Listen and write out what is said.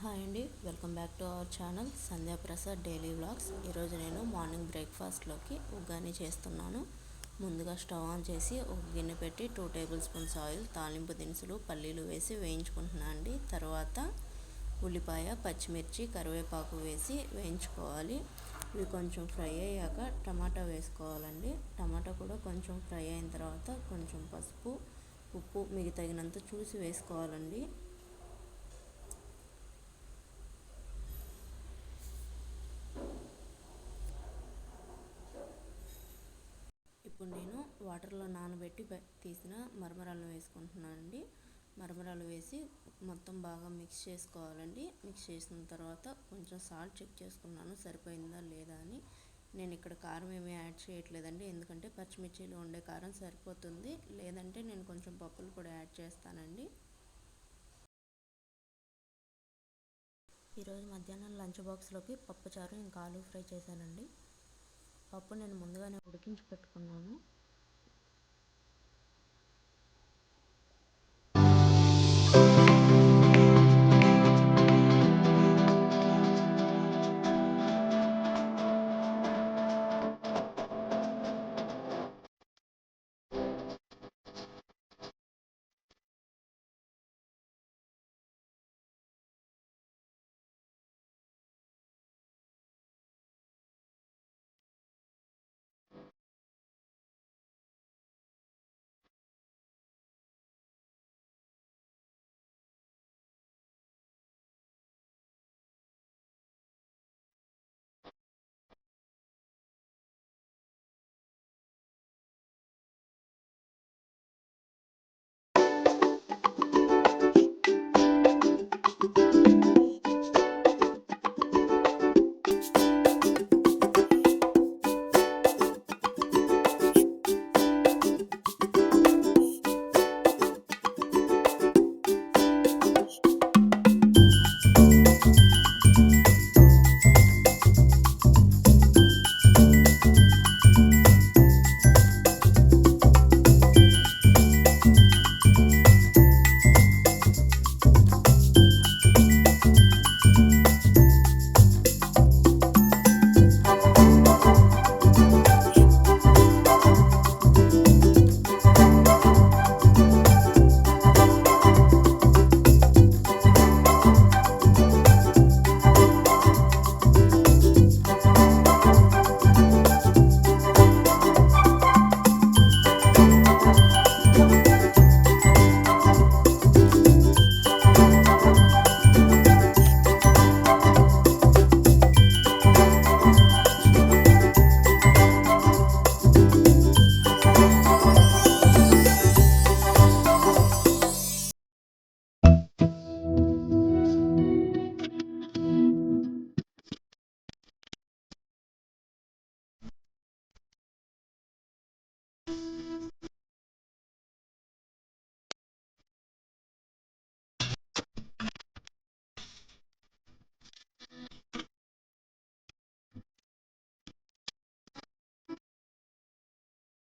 Hi అండి, welcome back to our channel Sandhya Prasad daily vlogs. ఈరోజు నేను మార్నింగ్ బ్రేక్ఫాస్ట్లోకి ఉగ్గాని చేస్తున్నాను. ముందుగా స్టవ్ ఆన్ చేసి ఒక గిన్నె పెట్టి 2 టేబుల్ స్పూన్స్ ఆయిల్, తాలింపు దినుసులు, పల్లీలు వేసి వేయించుకుంటున్నాను అండి. తర్వాత ఉల్లిపాయ, పచ్చిమిర్చి, కరివేపాకు వేసి వేయించుకోవాలి. ఇవి కొంచెం ఫ్రై అయ్యాక టమాటా వేసుకోవాలండి. టమాటా కూడా కొంచెం ఫ్రై అయిన తర్వాత కొంచెం పసుపు, ఉప్పు మీకు తగినంత చూసి వేసుకోవాలండి. ఇప్పుడు నేను వాటర్లో నానబెట్టి తీసిన మరమరాలను వేసుకుంటున్నానండి. మరమరాలు వేసి మొత్తం బాగా మిక్స్ చేసుకోవాలండి. మిక్స్ చేసిన తర్వాత కొంచెం సాల్ట్ చెక్ చేసుకున్నాను సరిపోయిందా లేదా అని. నేను ఇక్కడ కారం ఏమీ యాడ్ చేయట్లేదండి, ఎందుకంటే పచ్చిమిర్చిలో ఉండే కారం సరిపోతుంది. లేదంటే నేను కొంచెం పప్పులు కూడా యాడ్ చేస్తానండి. ఈరోజు మధ్యాహ్నం లంచ్ బాక్స్లోకి పప్పుచారు ఇంకా ఆలూ ఫ్రై చేశానండి. పప్పు నేను ముందుగానే ఉడికించి పెట్టుకున్నాను.